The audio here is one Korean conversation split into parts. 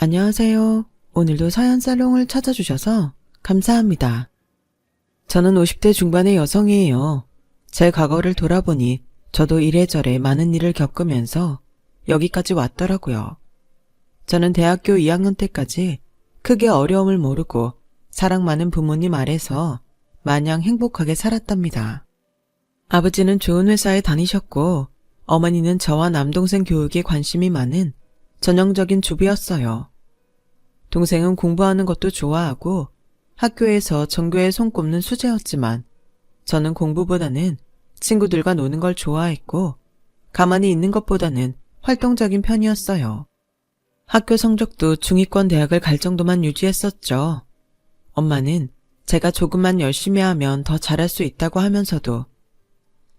안녕하세요. 오늘도 사연살롱을 찾아주셔서 감사합니다. 저는 50대 중반의 여성이에요. 제 과거를 돌아보니 저도 이래저래 많은 일을 겪으면서 여기까지 왔더라고요. 저는 대학교 2학년 때까지 크게 어려움을 모르고 사랑 많은 부모님 아래서 마냥 행복하게 살았답니다. 아버지는 좋은 회사에 다니셨고 어머니는 저와 남동생 교육에 관심이 많은 전형적인 주부였어요. 동생은 공부하는 것도 좋아하고 학교에서 전교에 손꼽는 수재였지만 저는 공부보다는 친구들과 노는 걸 좋아했고 가만히 있는 것보다는 활동적인 편이었어요. 학교 성적도 중위권 대학을 갈 정도만 유지했었죠. 엄마는 제가 조금만 열심히 하면 더 잘할 수 있다고 하면서도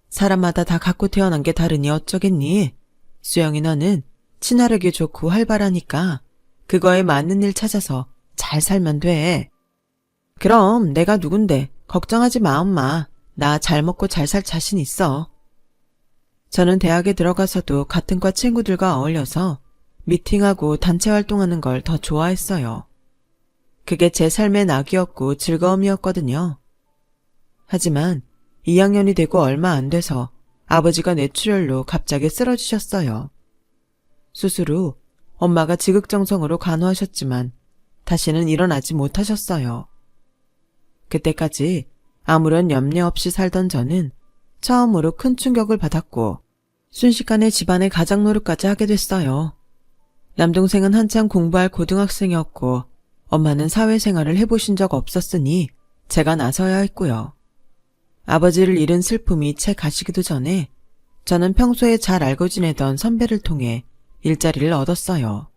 사람마다 다 갖고 태어난 게 다르니 어쩌겠니? 수영이 너는 친화력이 좋고 활발하니까 그거에 맞는 일 찾아서 잘 살면 돼. 그럼 내가 누군데 걱정하지 마 엄마. 나 잘 먹고 잘 살 자신 있어. 저는 대학에 들어가서도 같은 과 친구들과 어울려서 미팅하고 단체 활동하는 걸 더 좋아했어요. 그게 제 삶의 낙이었고 즐거움이었거든요. 하지만 2학년이 되고 얼마 안 돼서 아버지가 뇌출혈로 갑자기 쓰러지셨어요. 수술 후 엄마가 지극정성으로 간호하셨지만 다시는 일어나지 못하셨어요. 그때까지 아무런 염려 없이 살던 저는 처음으로 큰 충격을 받았고 순식간에 집안의 가장 노릇까지 하게 됐어요. 남동생은 한창 공부할 고등학생이었고 엄마는 사회생활을 해보신 적 없었으니 제가 나서야 했고요. 아버지를 잃은 슬픔이 채 가시기도 전에 저는 평소에 잘 알고 지내던 선배를 통해 일자리를 얻었어요.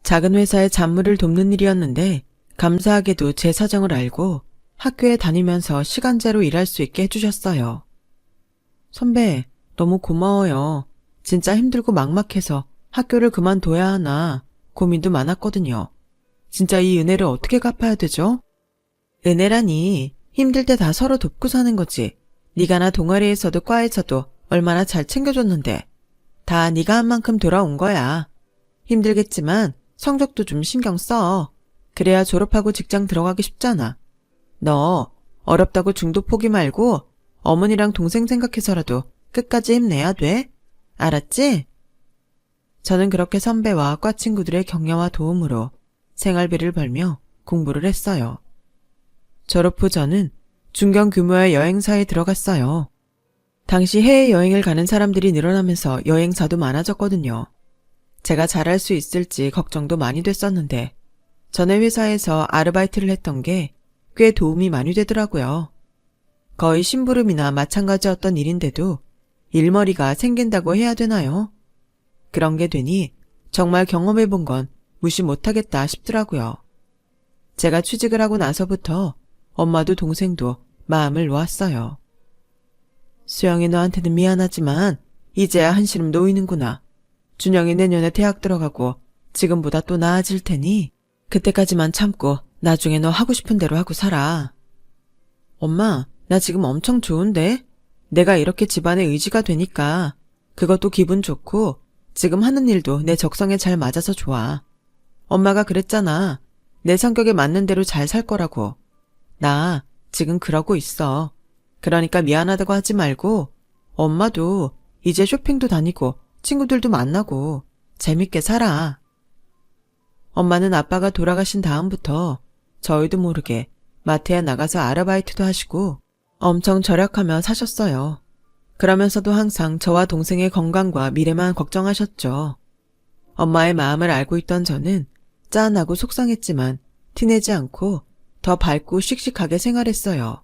작은 회사의 잡무를 돕는 일이었는데 감사하게도 제 사정을 알고 학교에 다니면서 시간제로 일할 수 있게 해주셨어요. 선배, 너무 고마워요. 진짜 힘들고 막막해서 학교를 그만둬야 하나 고민도 많았거든요. 진짜 이 은혜를 어떻게 갚아야 되죠? 은혜라니 힘들 때 다 서로 돕고 사는 거지. 네가 나 동아리에서도 과에서도 얼마나 잘 챙겨줬는데 다 네가 한 만큼 돌아온 거야. 힘들겠지만 성적도 좀 신경 써. 그래야 졸업하고 직장 들어가기 쉽잖아. 너 어렵다고 중도 포기 말고 어머니랑 동생 생각해서라도 끝까지 힘내야 돼. 알았지? 저는 그렇게 선배와 과 친구들의 격려와 도움으로 생활비를 벌며 공부를 했어요. 졸업 후 저는 중견 규모의 여행사에 들어갔어요. 당시 해외여행을 가는 사람들이 늘어나면서 여행사도 많아졌거든요. 제가 잘할 수 있을지 걱정도 많이 됐었는데 전에 회사에서 아르바이트를 했던 게 꽤 도움이 많이 되더라고요. 거의 심부름이나 마찬가지였던 일인데도 일머리가 생긴다고 해야 되나요? 그런 게 되니 정말 경험해본 건 무시 못하겠다 싶더라고요. 제가 취직을 하고 나서부터 엄마도 동생도 마음을 놓았어요. 수영이 너한테는 미안하지만 이제야 한시름 놓이는구나. 준영이 내년에 대학 들어가고 지금보다 또 나아질 테니 그때까지만 참고 나중에 너 하고 싶은 대로 하고 살아. 엄마, 나 지금 엄청 좋은데? 내가 이렇게 집안의 의지가 되니까 그것도 기분 좋고 지금 하는 일도 내 적성에 잘 맞아서 좋아. 엄마가 그랬잖아. 내 성격에 맞는 대로 잘 살 거라고. 나 지금 그러고 있어. 그러니까 미안하다고 하지 말고 엄마도 이제 쇼핑도 다니고 친구들도 만나고 재밌게 살아. 엄마는 아빠가 돌아가신 다음부터 저희도 모르게 마트에 나가서 아르바이트도 하시고 엄청 절약하며 사셨어요. 그러면서도 항상 저와 동생의 건강과 미래만 걱정하셨죠. 엄마의 마음을 알고 있던 저는 짠하고 속상했지만 티내지 않고 더 밝고 씩씩하게 생활했어요.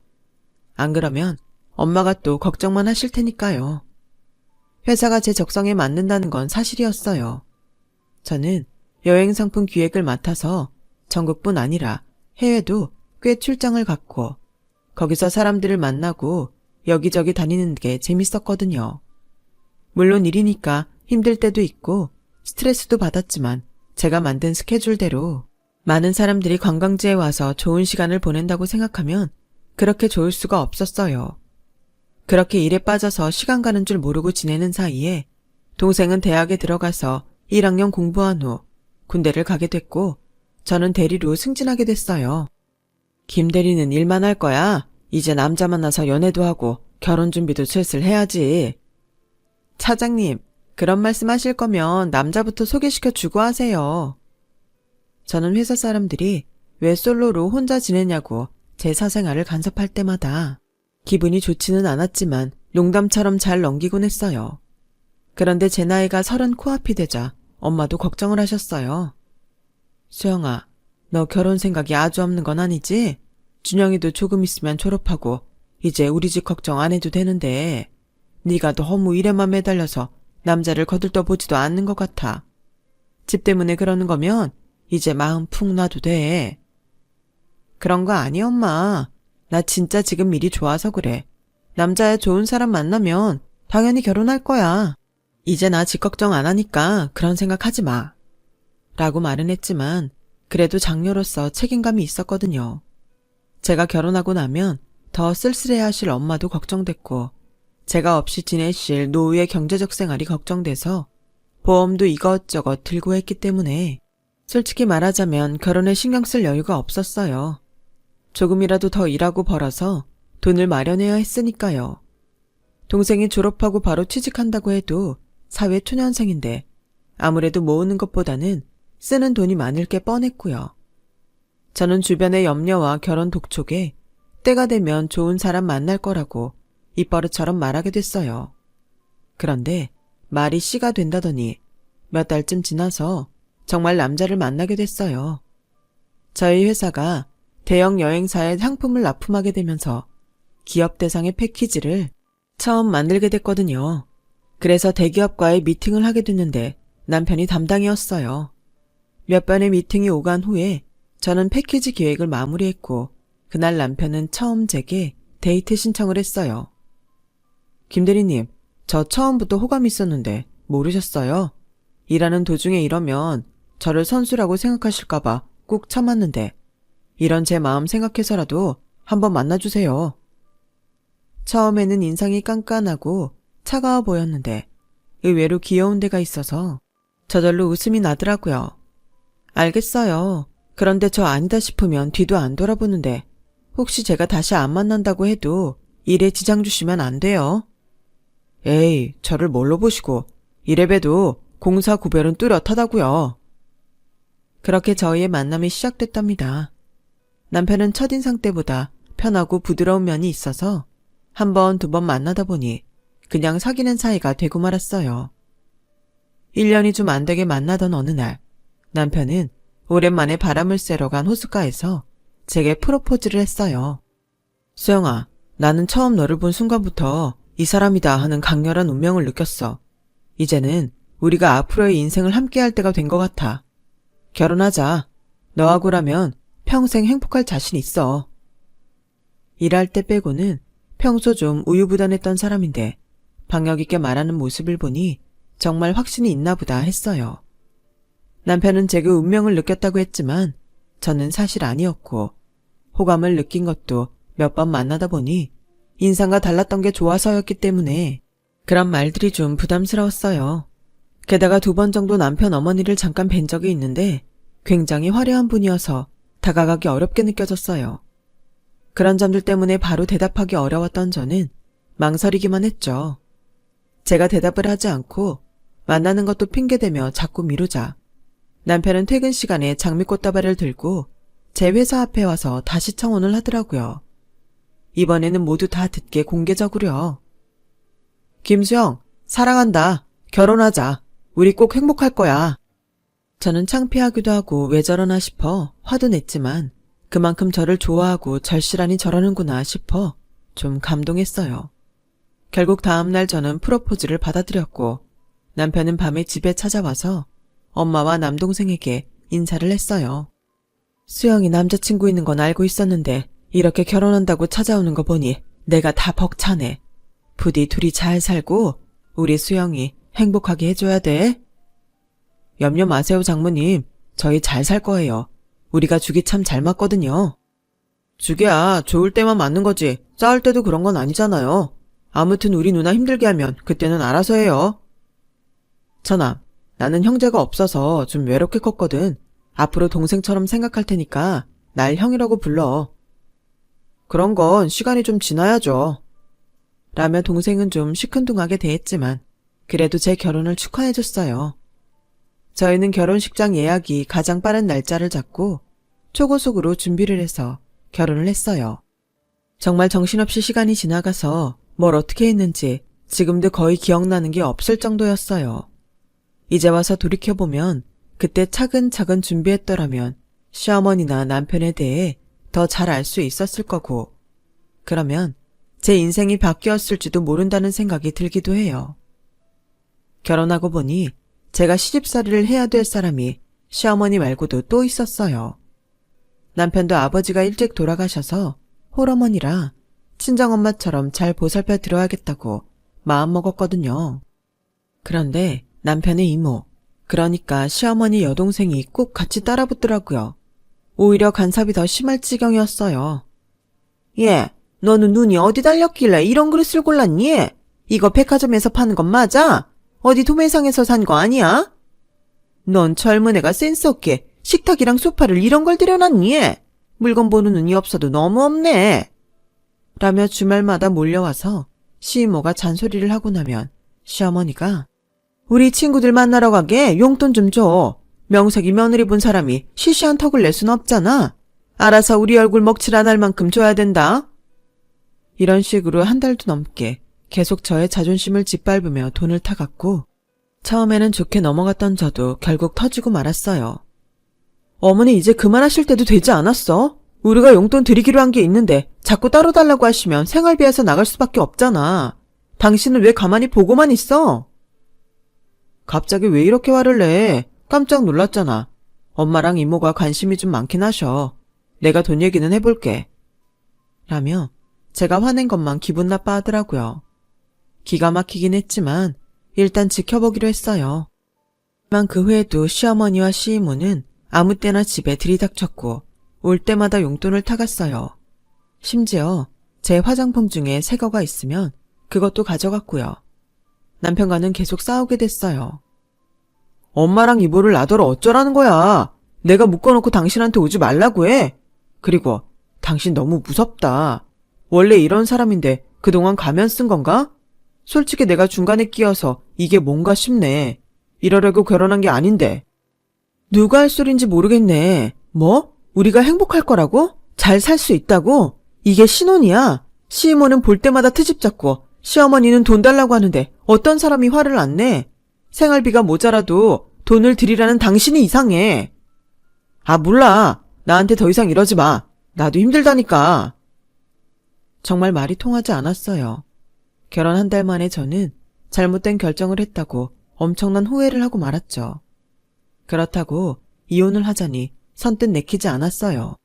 안 그러면 엄마가 또 걱정만 하실 테니까요. 회사가 제 적성에 맞는다는 건 사실이었어요. 저는 여행 상품 기획을 맡아서 전국뿐 아니라 해외도 꽤 출장을 갔고 거기서 사람들을 만나고 여기저기 다니는 게 재밌었거든요. 물론 일이니까 힘들 때도 있고 스트레스도 받았지만 제가 만든 스케줄대로 많은 사람들이 관광지에 와서 좋은 시간을 보낸다고 생각하면 그렇게 좋을 수가 없었어요. 그렇게 일에 빠져서 시간 가는 줄 모르고 지내는 사이에 동생은 대학에 들어가서 1학년 공부한 후 군대를 가게 됐고 저는 대리로 승진하게 됐어요. 김 대리는 일만 할 거야. 이제 남자 만나서 연애도 하고 결혼 준비도 슬슬 해야지. 차장님, 그런 말씀 하실 거면 남자부터 소개시켜 주고 하세요. 저는 회사 사람들이 왜 솔로로 혼자 지내냐고 제 사생활을 간섭할 때마다 기분이 좋지는 않았지만 농담처럼 잘 넘기곤 했어요. 그런데 제 나이가 30 코앞이 되자 엄마도 걱정을 하셨어요. 수영아, 너 결혼 생각이 아주 없는 건 아니지? 준영이도 조금 있으면 졸업하고 이제 우리 집 걱정 안 해도 되는데 네가 너무 일에만 매달려서 남자를 거들떠보지도 않는 것 같아. 집 때문에 그러는 거면 이제 마음 푹 놔도 돼. 그런 거 아니 엄마. 나 진짜 지금 일이 좋아서 그래. 남자야 좋은 사람 만나면 당연히 결혼할 거야. 이제 나 집 걱정 안 하니까 그런 생각하지 마. 라고 말은 했지만 그래도 장녀로서 책임감이 있었거든요. 제가 결혼하고 나면 더 쓸쓸해하실 엄마도 걱정됐고 제가 없이 지내실 노후의 경제적 생활이 걱정돼서 보험도 이것저것 들고 했기 때문에 솔직히 말하자면 결혼에 신경 쓸 여유가 없었어요. 조금이라도 더 일하고 벌어서 돈을 마련해야 했으니까요. 동생이 졸업하고 바로 취직한다고 해도 사회 초년생인데 아무래도 모으는 것보다는 쓰는 돈이 많을 게 뻔했고요. 저는 주변의 염려와 결혼 독촉에 때가 되면 좋은 사람 만날 거라고 입버릇처럼 말하게 됐어요. 그런데 말이 씨가 된다더니 몇 달쯤 지나서 정말 남자를 만나게 됐어요. 저희 회사가 대형 여행사에 상품을 납품하게 되면서 기업 대상의 패키지를 처음 만들게 됐거든요. 그래서 대기업과의 미팅을 하게 됐는데 남편이 담당이었어요. 몇 번의 미팅이 오간 후에 저는 패키지 기획을 마무리했고 그날 남편은 처음 제게 데이트 신청을 했어요. 김 대리님, 저 처음부터 호감이 있었는데 모르셨어요? 일하는 도중에 이러면 저를 선수라고 생각하실까봐 꾹 참았는데 이런 제 마음 생각해서라도 한번 만나주세요. 처음에는 인상이 깐깐하고 차가워 보였는데 의외로 귀여운 데가 있어서 저절로 웃음이 나더라고요. 알겠어요. 그런데 저 아니다 싶으면 뒤도 안 돌아보는데 혹시 제가 다시 안 만난다고 해도 일에 지장 주시면 안 돼요. 에이, 저를 뭘로 보시고 이래봬도 공사 구별은 뚜렷하다고요. 그렇게 저희의 만남이 시작됐답니다. 남편은 첫인상 때보다 편하고 부드러운 면이 있어서 한 번, 두 번 만나다 보니 그냥 사귀는 사이가 되고 말았어요. 1년이 좀 안 되게 만나던 어느 날 남편은 오랜만에 바람을 쐬러 간 호숫가에서 제게 프로포즈를 했어요. 수영아, 나는 처음 너를 본 순간부터 이 사람이다 하는 강렬한 운명을 느꼈어. 이제는 우리가 앞으로의 인생을 함께할 때가 된 것 같아. 결혼하자. 너하고라면 평생 행복할 자신 있어. 일할 때 빼고는 평소 좀 우유부단했던 사람인데 박력 있게 말하는 모습을 보니 정말 확신이 있나 보다 했어요. 남편은 제게 운명을 느꼈다고 했지만 저는 사실 아니었고 호감을 느낀 것도 몇 번 만나다 보니 인상과 달랐던 게 좋아서였기 때문에 그런 말들이 좀 부담스러웠어요. 게다가 2번 정도 남편 어머니를 잠깐 뵌 적이 있는데 굉장히 화려한 분이어서 다가가기 어렵게 느껴졌어요. 그런 점들 때문에 바로 대답하기 어려웠던 저는 망설이기만 했죠. 제가 대답을 하지 않고 만나는 것도 핑계대며 자꾸 미루자 남편은 퇴근 시간에 장미꽃다발을 들고 제 회사 앞에 와서 다시 청혼을 하더라고요. 이번에는 모두 다 듣게 공개적으로요. 김수영, 사랑한다. 결혼하자. 우리 꼭 행복할 거야. 저는 창피하기도 하고 왜 저러나 싶어 화도 냈지만 그만큼 저를 좋아하고 절실하니 저러는구나 싶어 좀 감동했어요. 결국 다음날 저는 프로포즈를 받아들였고 남편은 밤에 집에 찾아와서 엄마와 남동생에게 인사를 했어요. 수영이 남자친구 있는 건 알고 있었는데 이렇게 결혼한다고 찾아오는 거 보니 내가 다 벅차네. 부디 둘이 잘 살고 우리 수영이 행복하게 해줘야 돼. 염려 마세요 장모님. 저희 잘 살 거예요. 우리가 죽이 참 잘 맞거든요. 죽이야 좋을 때만 맞는 거지 싸울 때도 그런 건 아니잖아요. 아무튼 우리 누나 힘들게 하면 그때는 알아서 해요. 처남, 나는 형제가 없어서 좀 외롭게 컸거든. 앞으로 동생처럼 생각할 테니까 날 형이라고 불러. 그런 건 시간이 좀 지나야죠. 라며 동생은 좀 시큰둥하게 대했지만 그래도 제 결혼을 축하해줬어요. 저희는 결혼식장 예약이 가장 빠른 날짜를 잡고 초고속으로 준비를 해서 결혼을 했어요. 정말 정신없이 시간이 지나가서 뭘 어떻게 했는지 지금도 거의 기억나는 게 없을 정도였어요. 이제 와서 돌이켜보면 그때 차근차근 준비했더라면 시어머니나 남편에 대해 더 잘 알 수 있었을 거고, 그러면 제 인생이 바뀌었을지도 모른다는 생각이 들기도 해요. 결혼하고 보니 제가 시집살이를 해야 될 사람이 시어머니 말고도 또 있었어요. 남편도 아버지가 일찍 돌아가셔서 홀어머니라 친정엄마처럼 잘 보살펴 드려야겠다고 마음먹었거든요. 그런데 남편의 이모, 그러니까 시어머니 여동생이 꼭 같이 따라붙더라고요. 오히려 간섭이 더 심할 지경이었어요. 예, 너는 눈이 어디 달렸길래 이런 그릇을 골랐니? 이거 백화점에서 파는 건 맞아? 어디 도매상에서 산 거 아니야? 넌 젊은 애가 센스 없게 식탁이랑 소파를 이런 걸 들여놨니? 물건 보는 눈이 없어도 너무 없네. 라며 주말마다 몰려와서 시이모가 잔소리를 하고 나면 시어머니가 우리 친구들 만나러 가게 용돈 좀 줘. 명색이 며느리 본 사람이 시시한 턱을 낼 순 없잖아. 알아서 우리 얼굴 먹칠 안 할 만큼 줘야 된다. 이런 식으로 한 달도 넘게 계속 저의 자존심을 짓밟으며 돈을 타갔고, 처음에는 좋게 넘어갔던 저도 결국 터지고 말았어요. 어머니 이제 그만하실 때도 되지 않았어? 우리가 용돈 드리기로 한 게 있는데 자꾸 따로 달라고 하시면 생활비에서 나갈 수밖에 없잖아. 당신은 왜 가만히 보고만 있어? 갑자기 왜 이렇게 화를 내? 깜짝 놀랐잖아. 엄마랑 이모가 관심이 좀 많긴 하셔. 내가 돈 얘기는 해볼게. 라며 제가 화낸 것만 기분 나빠하더라고요. 기가 막히긴 했지만 일단 지켜보기로 했어요. 하지만 그 후에도 시어머니와 시이모는 아무 때나 집에 들이닥쳤고 올 때마다 용돈을 타갔어요. 심지어 제 화장품 중에 새 거가 있으면 그것도 가져갔고요. 남편과는 계속 싸우게 됐어요. 엄마랑 이모를 놔둬라 어쩌라는 거야. 내가 묶어놓고 당신한테 오지 말라고 해. 그리고 당신 너무 무섭다. 원래 이런 사람인데 그동안 가면 쓴 건가? 솔직히 내가 중간에 끼어서 이게 뭔가 싶네. 이러려고 결혼한 게 아닌데. 누가 할 소린지 모르겠네. 뭐? 우리가 행복할 거라고? 잘 살 수 있다고? 이게 신혼이야. 시이모는 볼 때마다 트집 잡고 시어머니는 돈 달라고 하는데 어떤 사람이 화를 안 내? 생활비가 모자라도 돈을 드리라는 당신이 이상해. 아, 몰라. 나한테 더 이상 이러지 마. 나도 힘들다니까. 정말 말이 통하지 않았어요. 결혼 한 달 만에 저는 잘못된 결정을 했다고 엄청난 후회를 하고 말았죠. 그렇다고 이혼을 하자니 선뜻 내키지 않았어요.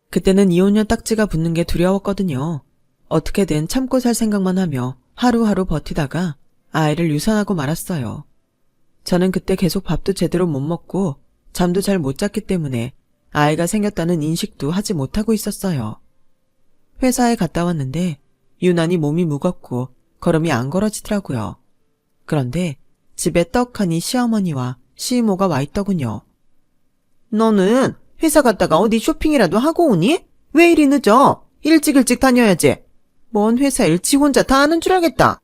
그때는 이혼녀 딱지가 붙는 게 두려웠거든요. 어떻게든 참고 살 생각만 하며 하루하루 버티다가 아이를 유산하고 말았어요. 저는 그때 계속 밥도 제대로 못 먹고 잠도 잘 못 잤기 때문에 아이가 생겼다는 인식도 하지 못하고 있었어요. 회사에 갔다 왔는데 유난히 몸이 무겁고 걸음이 안 걸어지더라고요. 그런데 집에 떡하니 시어머니와 시이모가 와 있더군요. 너는 회사 갔다가 어디 쇼핑이라도 하고 오니? 왜 이리 늦어? 일찍 다녀야지. 뭔 회사 일 지 혼자 다 아는 줄 알겠다.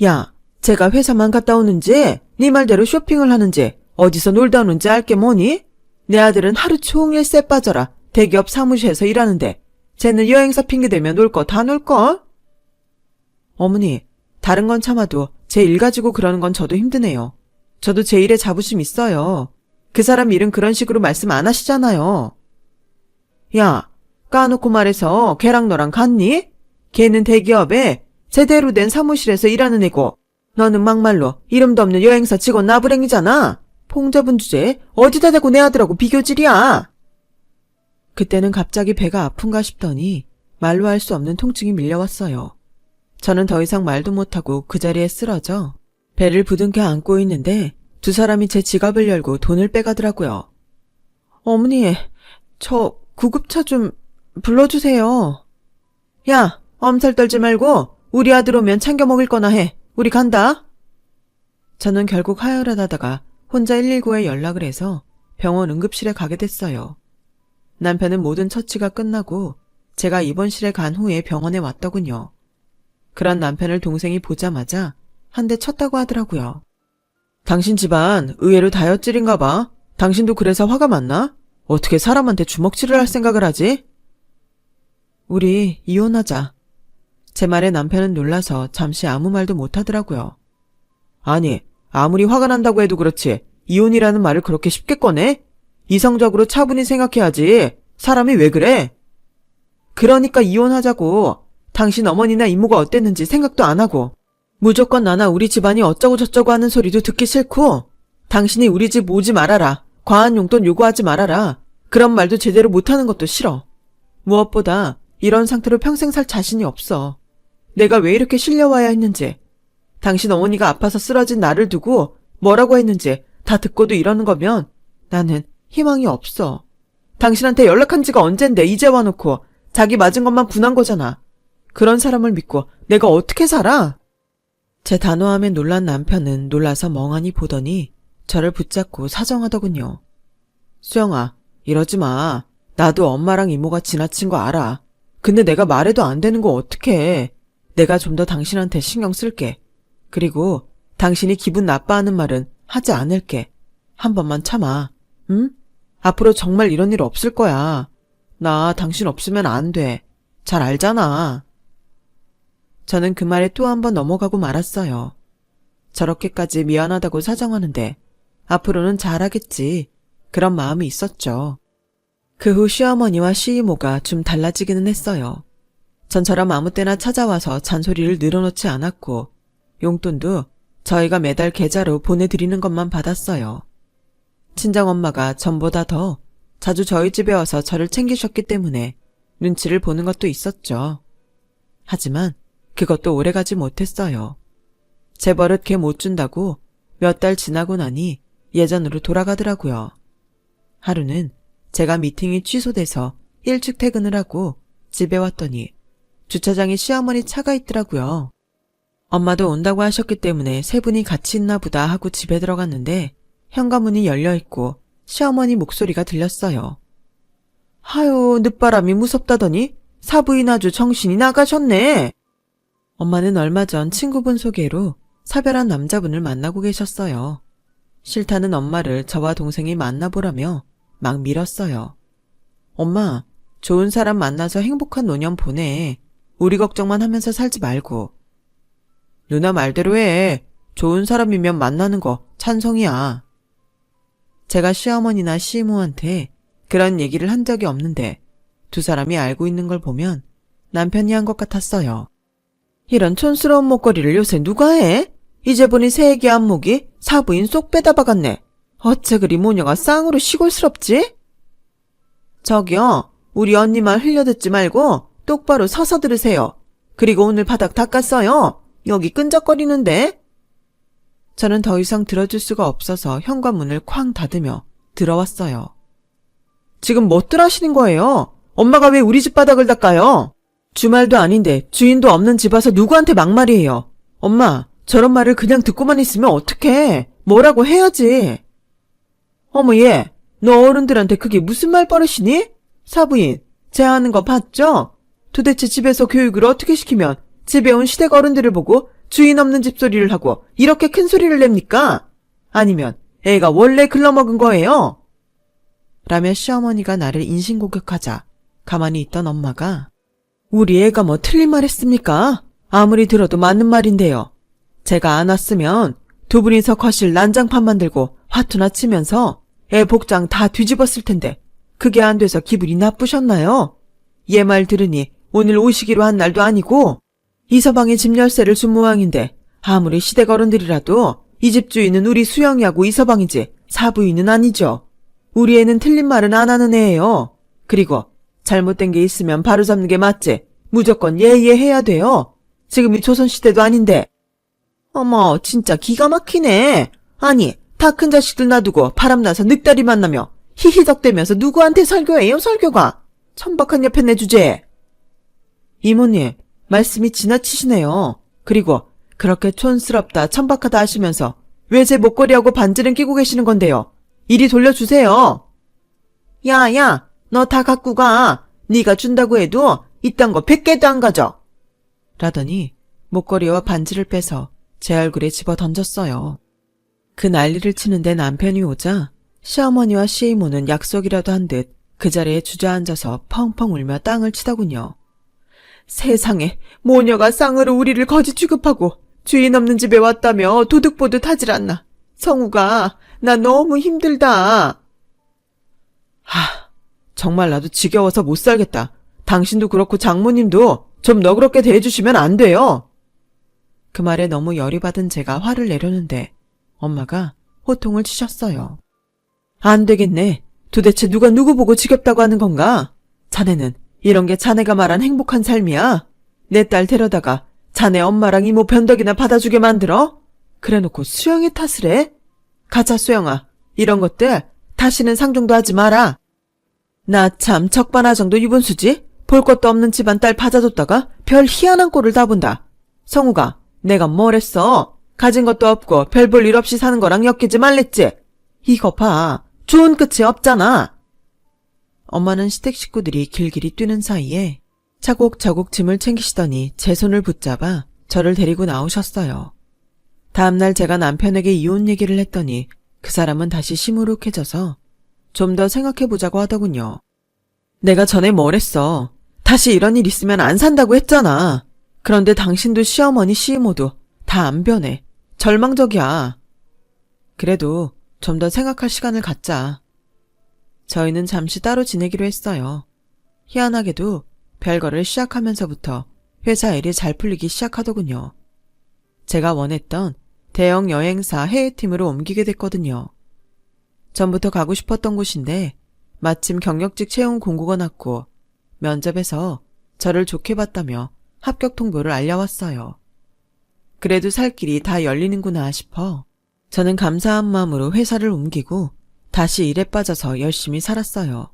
야, 제가 회사만 갔다 오는지 네 말대로 쇼핑을 하는지 어디서 놀다 오는지 알게 뭐니? 내 아들은 하루 종일 쎄 빠져라 대기업 사무실에서 일하는데 쟤는 여행사 핑계대며 놀 거 다 놀걸? 어머니, 다른 건 참아도 제 일 가지고 그러는 건 저도 힘드네요. 저도 제 일에 자부심 있어요. 그 사람 일은 그런 식으로 말씀 안 하시잖아요. 야, 까놓고 말해서 걔랑 너랑 같니? 걔는 대기업에 제대로 된 사무실에서 일하는 애고 너는 막말로 이름도 없는 여행사 직원 나부랭이잖아. 봉잡은 주제에 어디다 대고 내 아들하고 비교질이야. 그때는 갑자기 배가 아픈가 싶더니 말로 할 수 없는 통증이 밀려왔어요. 저는 더 이상 말도 못하고 그 자리에 쓰러져 배를 부둥켜 안고 있는데 두 사람이 제 지갑을 열고 돈을 빼가더라고요. 어머니, 저 구급차 좀 불러주세요. 야, 엄살 떨지 말고 우리 아들 오면 챙겨 먹을 거나 해. 우리 간다. 저는 결국 하혈을 하다가 혼자 119에 연락을 해서 병원 응급실에 가게 됐어요. 남편은 모든 처치가 끝나고 제가 입원실에 간 후에 병원에 왔더군요. 그런 남편을 동생이 보자마자 한 대 쳤다고 하더라고요. 당신 집안 의외로 다혈질인가 봐. 당신도 그래서 화가 많나? 어떻게 사람한테 주먹질을 할 생각을 하지? 우리 이혼하자. 제 말에 남편은 놀라서 잠시 아무 말도 못하더라고요. 아니, 아무리 화가 난다고 해도 그렇지 이혼이라는 말을 그렇게 쉽게 꺼내? 이성적으로 차분히 생각해야지. 사람이 왜 그래? 그러니까 이혼하자고. 당신 어머니나 이모가 어땠는지 생각도 안 하고 무조건 나나 우리 집안이 어쩌고 저쩌고 하는 소리도 듣기 싫고 당신이 우리 집 오지 말아라. 과한 용돈 요구하지 말아라. 그런 말도 제대로 못하는 것도 싫어. 무엇보다 이런 상태로 평생 살 자신이 없어. 내가 왜 이렇게 실려와야 했는지, 당신 어머니가 아파서 쓰러진 나를 두고 뭐라고 했는지 다 듣고도 이러는 거면 나는 희망이 없어. 당신한테 연락한 지가 언젠데 이제 와놓고 자기 맞은 것만 분한 거잖아. 그런 사람을 믿고 내가 어떻게 살아? 제 단호함에 놀란 남편은 놀라서 멍하니 보더니 저를 붙잡고 사정하더군요. 수영아, 이러지 마. 나도 엄마랑 이모가 지나친 거 알아. 근데 내가 말해도 안 되는 거 어떡해. 내가 좀 더 당신한테 신경 쓸게. 그리고 당신이 기분 나빠하는 말은 하지 않을게. 한 번만 참아. 응? 앞으로 정말 이런 일 없을 거야. 나 당신 없으면 안 돼. 잘 알잖아. 저는 그 말에 또 한 번 넘어가고 말았어요. 저렇게까지 미안하다고 사정하는데 앞으로는 잘하겠지. 그런 마음이 있었죠. 그 후 시어머니와 시이모가 좀 달라지기는 했어요. 전처럼 아무 때나 찾아와서 잔소리를 늘어놓지 않았고 용돈도 저희가 매달 계좌로 보내드리는 것만 받았어요. 친정엄마가 전보다 더 자주 저희 집에 와서 저를 챙기셨기 때문에 눈치를 보는 것도 있었죠. 하지만 그것도 오래가지 못했어요. 제 버릇 걔 못 준다고 몇 달 지나고 나니 예전으로 돌아가더라고요. 하루는 제가 미팅이 취소돼서 일찍 퇴근을 하고 집에 왔더니 주차장에 시어머니 차가 있더라고요. 엄마도 온다고 하셨기 때문에 세 분이 같이 있나 보다 하고 집에 들어갔는데 현관문이 열려있고 시어머니 목소리가 들렸어요. 하유, 늦바람이 무섭다더니 사부인 아주 정신이 나가셨네. 엄마는 얼마 전 친구분 소개로 사별한 남자분을 만나고 계셨어요. 싫다는 엄마를 저와 동생이 만나보라며 막 밀었어요. 엄마, 좋은 사람 만나서 행복한 노년 보내. 우리 걱정만 하면서 살지 말고. 누나 말대로 해. 좋은 사람이면 만나는 거 찬성이야. 제가 시어머니나 시이모한테 그런 얘기를 한 적이 없는데 두 사람이 알고 있는 걸 보면 남편이 한 것 같았어요. 이런 촌스러운 목걸이를 요새 누가 해? 이제 보니 새애기 안목이 사부인 쏙 빼다 박았네. 어째 그리 모녀가 쌍으로 시골스럽지? 저기요, 우리 언니 말 흘려듣지 말고 똑바로 서서 들으세요. 그리고 오늘 바닥 닦았어요. 여기 끈적거리는데. 저는 더 이상 들어줄 수가 없어서 현관문을 쾅 닫으며 들어왔어요. 지금 뭐들 하시는 거예요? 엄마가 왜 우리 집 바닥을 닦아요? 주말도 아닌데 주인도 없는 집 와서 누구한테 막말이에요. 엄마, 저런 말을 그냥 듣고만 있으면 어떡해. 뭐라고 해야지. 어머 얘, 너 어른들한테 그게 무슨 말버릇이니? 사부인, 제하는 거 봤죠? 도대체 집에서 교육을 어떻게 시키면 집에 온 시댁 어른들을 보고 주인 없는 집소리를 하고 이렇게 큰 소리를 냅니까? 아니면 애가 원래 글러먹은 거예요? 라며 시어머니가 나를 인신공격하자 가만히 있던 엄마가 우리 애가 뭐 틀린 말 했습니까? 아무리 들어도 맞는 말인데요. 제가 안 왔으면 두 분이서 거실 난장판 만들고 화투나 치면서 애 복장 다 뒤집었을 텐데 그게 안 돼서 기분이 나쁘셨나요? 얘 말 들으니 오늘 오시기로 한 날도 아니고 이서방의 집 열쇠를 준 모양인데 아무리 시댁 어른들이라도 이 집 주인은 우리 수영이하고 이서방이지 사부인은 아니죠. 우리 애는 틀린 말은 안 하는 애예요. 그리고 잘못된 게 있으면 바로잡는 게 맞지. 무조건 예의해야 돼요. 지금이 조선시대도 아닌데. 어머, 진짜 기가 막히네. 아니, 다 큰 자식들 놔두고 바람나서 늑다리 만나며 히히덕대면서 누구한테 설교해요, 설교가. 천박한 옆에 내 주제에. 이모님, 말씀이 지나치시네요. 그리고 그렇게 촌스럽다, 천박하다 하시면서 왜 제 목걸이하고 반지는 끼고 계시는 건데요? 이리 돌려주세요. 야, 너 다 갖고 가. 네가 준다고 해도 이딴 거 100개도 안 가져. 라더니 목걸이와 반지를 빼서 제 얼굴에 집어 던졌어요. 그 난리를 치는데 남편이 오자 시어머니와 시이모는 약속이라도 한 듯 그 자리에 주저앉아서 펑펑 울며 땅을 치더군요. 세상에, 모녀가 쌍으로 우리를 거지 취급하고 주인 없는 집에 왔다며 도둑 보듯 하질 않나. 성우가 나 너무 힘들다. 정말 나도 지겨워서 못 살겠다. 당신도 그렇고 장모님도 좀 너그럽게 대해주시면 안 돼요. 그 말에 너무 열이 받은 제가 화를 내려는데 엄마가 호통을 치셨어요. 안 되겠네. 도대체 누가 누구 보고 지겹다고 하는 건가? 자네는 이런 게 자네가 말한 행복한 삶이야? 내 딸 데려다가 자네 엄마랑 이모 변덕이나 받아주게 만들어? 그래놓고 수영이 탓을 해? 가자 수영아. 이런 것들 다시는 상종도 하지 마라. 나 참 적반하장도 유분수지? 볼 것도 없는 집안 딸 받아줬다가 별 희한한 꼴을 다 본다. 성우가 내가 뭘 했어? 가진 것도 없고 별 볼 일 없이 사는 거랑 엮이지 말랬지? 이거 봐. 좋은 끝이 없잖아. 엄마는 시댁 식구들이 길길이 뛰는 사이에 차곡차곡 짐을 챙기시더니 제 손을 붙잡아 저를 데리고 나오셨어요. 다음날 제가 남편에게 이혼 얘기를 했더니 그 사람은 다시 시무룩해져서 좀 더 생각해보자고 하더군요. 내가 전에 뭘 했어. 다시 이런 일 있으면 안 산다고 했잖아. 그런데 당신도 시어머니 시이모도 다 안 변해. 절망적이야. 그래도 좀 더 생각할 시간을 갖자. 저희는 잠시 따로 지내기로 했어요. 희한하게도 별거를 시작하면서부터 회사 일이 잘 풀리기 시작하더군요. 제가 원했던 대형 여행사 해외팀으로 옮기게 됐거든요. 전부터 가고 싶었던 곳인데 마침 경력직 채용 공고가 났고 면접에서 저를 좋게 봤다며 합격 통보를 알려왔어요. 그래도 살 길이 다 열리는구나 싶어 저는 감사한 마음으로 회사를 옮기고 다시 일에 빠져서 열심히 살았어요.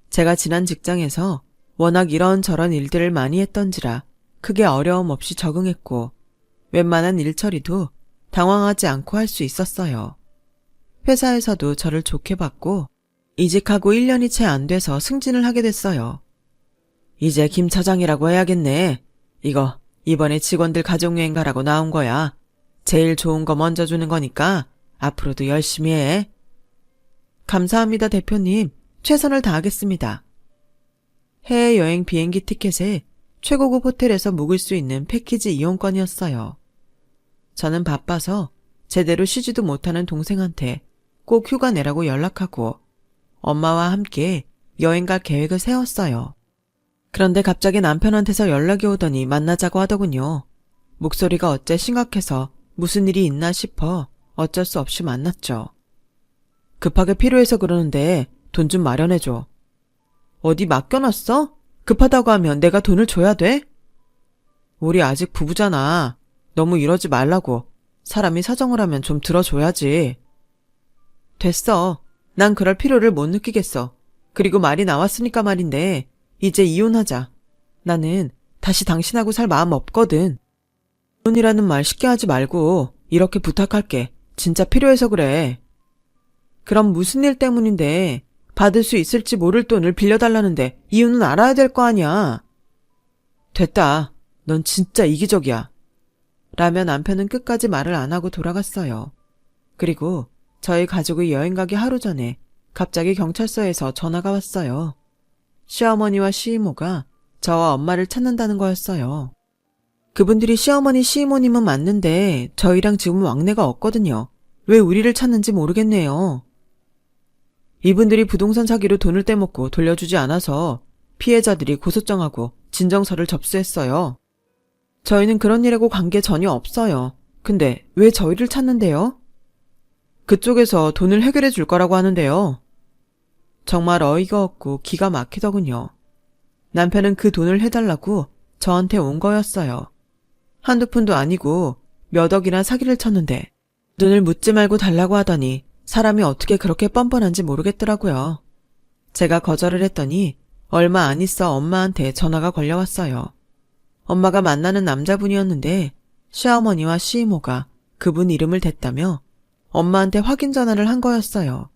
제가 지난 직장에서 워낙 이런저런 일들을 많이 했던지라 크게 어려움 없이 적응했고 웬만한 일 처리도 당황하지 않고 할 수 있었어요. 회사에서도 저를 좋게 봤고 이직하고 1년이 채 안 돼서 승진을 하게 됐어요. 이제 김 차장이라고 해야겠네. 이거 이번에 직원들 가족여행 가라고 나온 거야. 제일 좋은 거 먼저 주는 거니까 앞으로도 열심히 해. 감사합니다, 대표님. 최선을 다하겠습니다. 해외여행 비행기 티켓에 최고급 호텔에서 묵을 수 있는 패키지 이용권이었어요. 저는 바빠서 제대로 쉬지도 못하는 동생한테 꼭 휴가 내라고 연락하고 엄마와 함께 여행 갈 계획을 세웠어요. 그런데 갑자기 남편한테서 연락이 오더니 만나자고 하더군요. 목소리가 어째 심각해서 무슨 일이 있나 싶어 어쩔 수 없이 만났죠. 급하게 필요해서 그러는데 돈 좀 마련해줘. 어디 맡겨놨어? 급하다고 하면 내가 돈을 줘야 돼? 우리 아직 부부잖아. 너무 이러지 말라고. 사람이 사정을 하면 좀 들어줘야지. 됐어. 난 그럴 필요를 못 느끼겠어. 그리고 말이 나왔으니까 말인데 이제 이혼하자. 나는 다시 당신하고 살 마음 없거든. 이혼이라는 말 쉽게 하지 말고 이렇게 부탁할게. 진짜 필요해서 그래. 그럼 무슨 일 때문인데 받을 수 있을지 모를 돈을 빌려달라는데 이유는 알아야 될 거 아니야. 됐다. 넌 진짜 이기적이야. 라며 남편은 끝까지 말을 안 하고 돌아갔어요. 그리고 저희 가족이 여행 가기 하루 전에 갑자기 경찰서에서 전화가 왔어요. 시어머니와 시이모가 저와 엄마를 찾는다는 거였어요. 그분들이 시어머니 시이모님은 맞는데 저희랑 지금 왕래가 없거든요. 왜 우리를 찾는지 모르겠네요. 이분들이 부동산 사기로 돈을 떼먹고 돌려주지 않아서 피해자들이 고소장하고 진정서를 접수했어요. 저희는 그런 일하고 관계 전혀 없어요. 근데 왜 저희를 찾는데요? 그쪽에서 돈을 해결해 줄 거라고 하는데요. 정말 어이가 없고 기가 막히더군요. 남편은 그 돈을 해달라고 저한테 온 거였어요. 한두 푼도 아니고 몇 억이나 사기를 쳤는데 눈을 묻지 말고 달라고 하더니 사람이 어떻게 그렇게 뻔뻔한지 모르겠더라고요. 제가 거절을 했더니 얼마 안 있어 엄마한테 전화가 걸려왔어요. 엄마가 만나는 남자분이었는데 시어머니와 시이모가 그분 이름을 댔다며 엄마한테 확인 전화를 한 거였어요.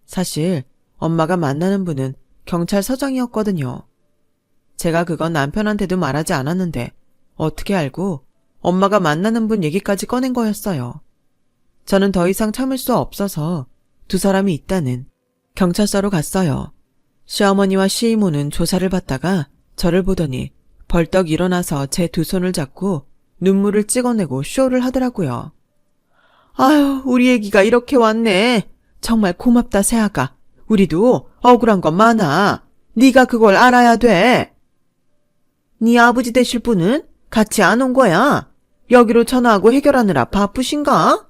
사실 엄마가 만나는 분은 경찰서장이었거든요. 제가 그건 남편한테도 말하지 않았는데 어떻게 알고 엄마가 만나는 분 얘기까지 꺼낸 거였어요. 저는 더 이상 참을 수 없어서 두 사람이 있다는 경찰서로 갔어요. 시어머니와 시이모는 조사를 받다가 저를 보더니 벌떡 일어나서 제 두 손을 잡고 눈물을 찍어내고 쇼를 하더라고요. 아유, 우리 애기가 이렇게 왔네. 정말 고맙다, 새아가. 우리도 억울한 건 많아. 네가 그걸 알아야 돼. 네 아버지 되실 분은 같이 안 온 거야. 여기로 전화하고 해결하느라 바쁘신가?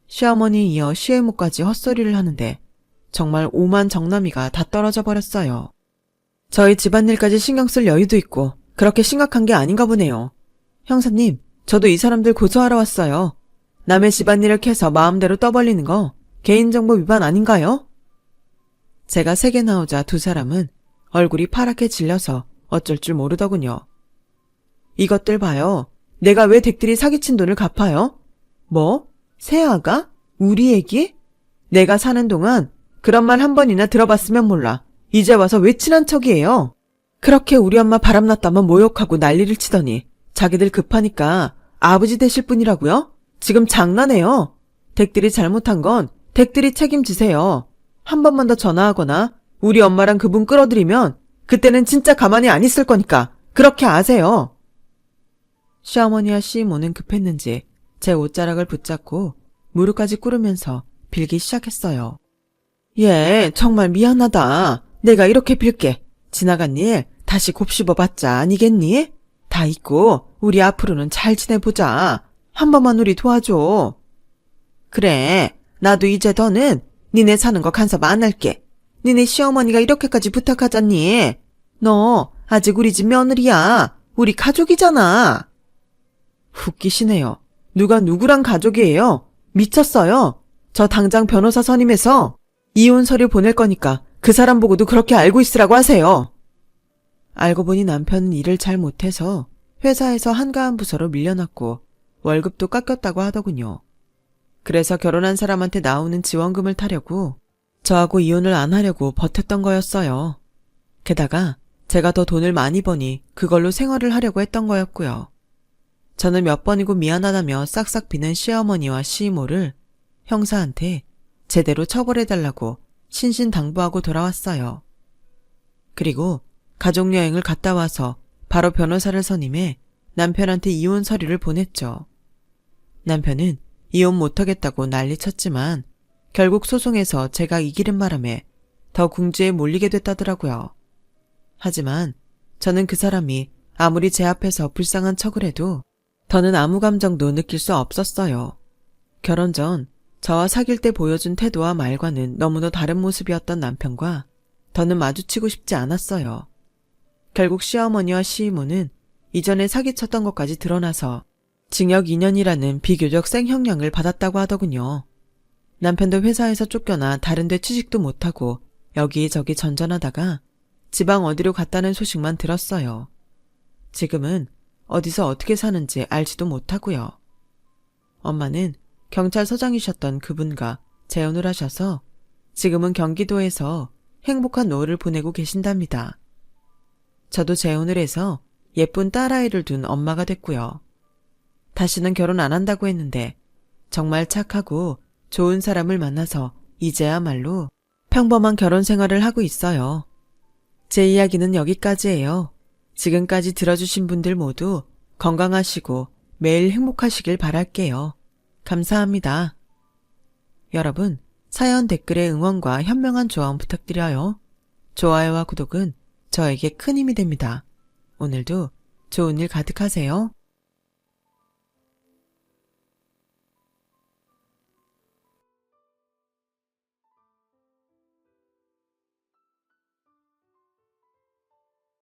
시어머니에 이어 시애모까지 헛소리를 하는데 정말 오만 정남이가 다 떨어져 버렸어요. 저희 집안일까지 신경 쓸 여유도 있고 그렇게 심각한 게 아닌가 보네요. 형사님, 저도 이 사람들 고소하러 왔어요. 남의 집안일을 캐서 마음대로 떠벌리는 거 개인정보 위반 아닌가요? 제가 세게 나오자 두 사람은 얼굴이 파랗게 질려서 어쩔 줄 모르더군요. 이것들 봐요. 내가 왜 댁들이 사기친 돈을 갚아요? 뭐? 새아가? 우리 애기? 내가 사는 동안 그런 말 한 번이나 들어봤으면 몰라. 이제 와서 왜 친한 척이에요? 그렇게 우리 엄마 바람났다면 모욕하고 난리를 치더니 자기들 급하니까 아버지 되실 분이라고요? 지금 장난해요. 댁들이 잘못한 건 댁들이 책임지세요. 한 번만 더 전화하거나 우리 엄마랑 그분 끌어들이면 그때는 진짜 가만히 안 있을 거니까 그렇게 아세요. 시어머니와 시이모는 급했는지 제 옷자락을 붙잡고 무릎까지 꿇으면서 빌기 시작했어요. 예, 정말 미안하다. 내가 이렇게 빌게. 지나간 일 다시 곱씹어봤자 아니겠니? 다 잊고 우리 앞으로는 잘 지내보자. 한 번만 우리 도와줘. 그래, 나도 이제 더는 니네 사는 거 간섭 안 할게. 니네 시어머니가 이렇게까지 부탁하잖니. 너 아직 우리 집 며느리야. 우리 가족이잖아. 웃기시네요. 누가 누구랑 가족이에요? 미쳤어요. 저 당장 변호사 선임해서 이혼 서류 보낼 거니까 그 사람 보고도 그렇게 알고 있으라고 하세요. 알고 보니 남편은 일을 잘 못해서 회사에서 한가한 부서로 밀려났고 월급도 깎였다고 하더군요. 그래서 결혼한 사람한테 나오는 지원금을 타려고 저하고 이혼을 안 하려고 버텼던 거였어요. 게다가 제가 더 돈을 많이 버니 그걸로 생활을 하려고 했던 거였고요. 저는 몇 번이고 미안하다며 싹싹 비는 시어머니와 시이모를 형사한테 제대로 처벌해달라고 신신당부하고 돌아왔어요. 그리고 가족여행을 갔다 와서 바로 변호사를 선임해 남편한테 이혼 서류를 보냈죠. 남편은 이혼 못하겠다고 난리쳤지만 결국 소송에서 제가 이기는 바람에 더 궁지에 몰리게 됐다더라고요. 하지만 저는 그 사람이 아무리 제 앞에서 불쌍한 척을 해도 더는 아무 감정도 느낄 수 없었어요. 결혼 전 저와 사귈 때 보여준 태도와 말과는 너무나 다른 모습이었던 남편과 더는 마주치고 싶지 않았어요. 결국 시어머니와 시이모는 이전에 사기쳤던 것까지 드러나서 징역 2년이라는 비교적 생형량을 받았다고 하더군요. 남편도 회사에서 쫓겨나 다른 데 취직도 못하고 여기저기 전전하다가 지방 어디로 갔다는 소식만 들었어요. 지금은 어디서 어떻게 사는지 알지도 못하고요. 엄마는 경찰서장이셨던 그분과 재혼을 하셔서 지금은 경기도에서 행복한 노후를 보내고 계신답니다. 저도 재혼을 해서 예쁜 딸아이를 둔 엄마가 됐고요. 다시는 결혼 안 한다고 했는데 정말 착하고 좋은 사람을 만나서 이제야말로 평범한 결혼 생활을 하고 있어요. 제 이야기는 여기까지예요. 지금까지 들어주신 분들 모두 건강하시고 매일 행복하시길 바랄게요. 감사합니다. 여러분, 사연 댓글에 응원과 현명한 조언 부탁드려요. 좋아요와 구독은 저에게 큰 힘이 됩니다. 오늘도 좋은 일 가득하세요.